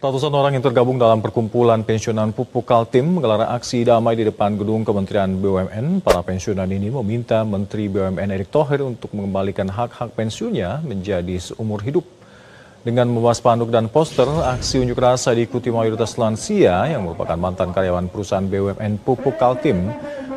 Ratusan orang yang tergabung dalam perkumpulan pensiunan Pupuk Kaltim menggelar aksi damai di depan gedung Kementerian BUMN. Para pensiunan ini meminta Menteri BUMN Erick Thohir untuk mengembalikan hak-hak pensiunnya menjadi seumur hidup. Dengan membawa spanduk dan poster, aksi unjuk rasa diikuti mayoritas lansia yang merupakan mantan karyawan perusahaan BUMN Pupuk Kaltim.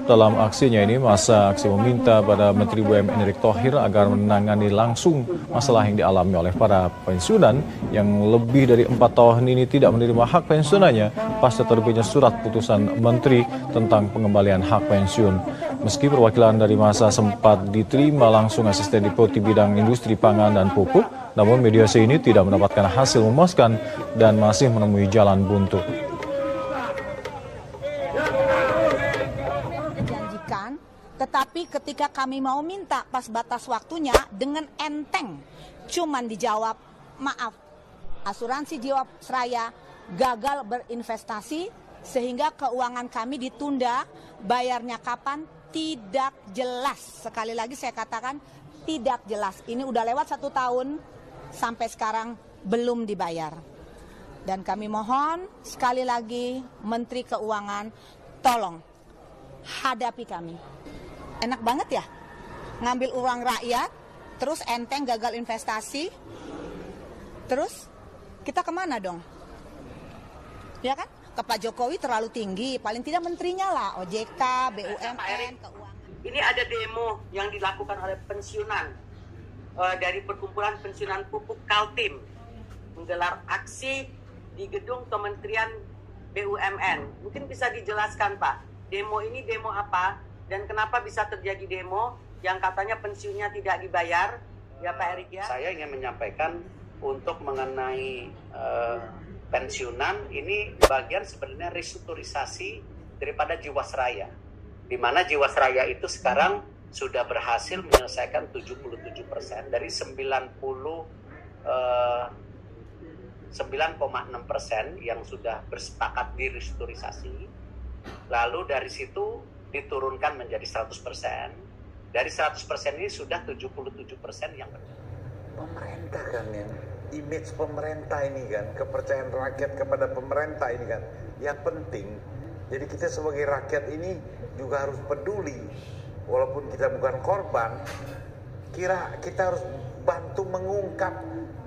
Dalam aksinya ini, masa aksi meminta pada Menteri BUMN Erick Thohir agar menangani langsung masalah yang dialami oleh para pensiunan yang lebih dari 4 tahun ini tidak menerima hak pensiunannya pasca terbitnya surat putusan Menteri tentang pengembalian hak pensiun. Meski perwakilan dari masa sempat diterima langsung asisten Deputi Bidang Industri Pangan dan Pupuk, namun mediasi ini tidak mendapatkan hasil memuaskan dan masih menemui jalan buntu. Menjanjikan, tetapi ketika kami mau minta pas batas waktunya dengan enteng, cuman dijawab, maaf, asuransi Jiwasraya gagal berinvestasi sehingga keuangan kami ditunda, bayarnya kapan tidak jelas. Sekali lagi saya katakan tidak jelas. Ini udah lewat 1 tahun. Sampai sekarang belum dibayar. Dan kami mohon sekali lagi Menteri Keuangan tolong hadapi kami. Enak banget ya ngambil uang rakyat, terus enteng gagal investasi, terus kita kemana dong? Ya kan? Ke Pak Jokowi terlalu tinggi, paling tidak menterinya lah, OJK, BUMN, Keuangan. Ini ada demo yang dilakukan oleh pensiunan dari Perkumpulan Pensiunan Pupuk Kaltim menggelar aksi di gedung Kementerian BUMN. Mungkin bisa dijelaskan Pak, demo ini demo apa dan kenapa bisa terjadi demo yang katanya pensiunnya tidak dibayar, ya Pak Erick ya? Saya ingin menyampaikan untuk mengenai pensiunan ini bagian sebenarnya restrukturisasi daripada Jiwasraya, di mana Jiwasraya itu sekarang sudah berhasil menyelesaikan 77% dari 9,6% yang sudah bersepakat di restrukturisasi. Lalu dari situ diturunkan menjadi 100%. Dari 100% ini sudah 77% yang benar. Pemerintah kan ya, image pemerintah ini kan, kepercayaan rakyat kepada pemerintah ini kan, yang penting. Jadi kita sebagai rakyat ini juga harus peduli. Walaupun kita bukan korban, kita harus bantu mengungkap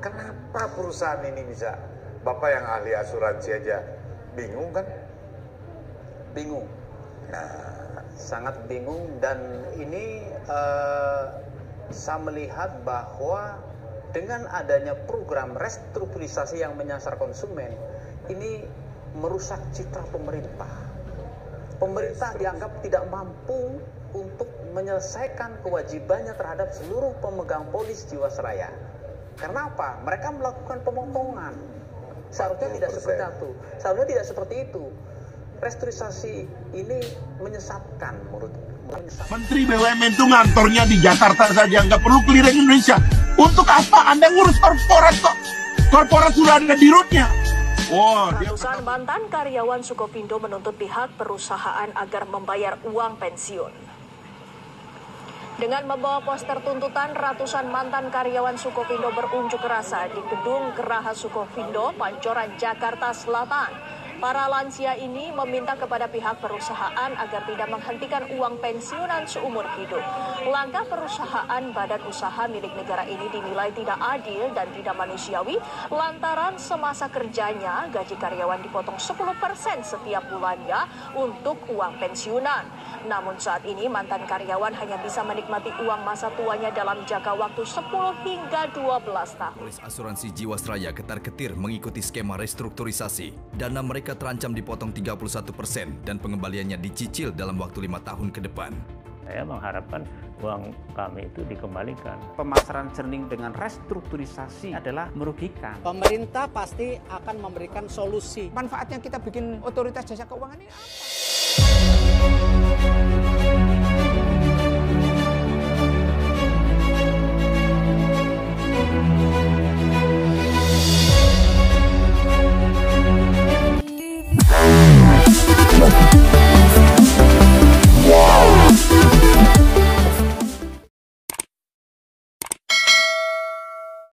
kenapa perusahaan ini bisa. Bapak yang ahli asuransi aja bingung kan? Bingung. Sangat bingung, dan ini saya melihat bahwa dengan adanya program restrukturisasi yang menyasar konsumen, ini merusak citra pemerintah. Pemerintah dianggap tidak mampu untuk menyelesaikan kewajibannya terhadap seluruh pemegang polis Jiwasraya. Karena apa? Mereka melakukan pemotongan. Seharusnya tidak seperti itu. Seharusnya tidak seperti itu. Restrukturisasi ini menyesatkan menurut Menteri BUMN itu ngantornya di Jakarta saja, nggak perlu keliling Indonesia. Untuk apa? Anda ngurus korporat kok. Korporat sudah ada di rootnya. Ratusan mantan karyawan Sukovindo menuntut pihak perusahaan agar membayar uang pensiun. Dengan membawa poster tuntutan, ratusan mantan karyawan Sukovindo berunjuk rasa di gedung Geraha Sukovindo, Pancoran, Jakarta Selatan. Para lansia ini meminta kepada pihak perusahaan agar tidak menghentikan uang pensiunan seumur hidup. Langkah perusahaan badan usaha milik negara ini dinilai tidak adil dan tidak manusiawi lantaran semasa kerjanya gaji karyawan dipotong 10% setiap bulannya untuk uang pensiunan. Namun saat ini mantan karyawan hanya bisa menikmati uang masa tuanya dalam jangka waktu 10 hingga 12 tahun. Polis asuransi Jiwasraya ketar-ketir mengikuti skema restrukturisasi. Dana mereka terancam dipotong 31% dan pengembaliannya dicicil dalam waktu 5 tahun ke depan. Saya mengharapkan uang kami itu dikembalikan. Pemasaran jernih dengan restrukturisasi adalah merugikan. Pemerintah pasti akan memberikan solusi. Manfaatnya kita bikin otoritas jasa keuangan ini apa?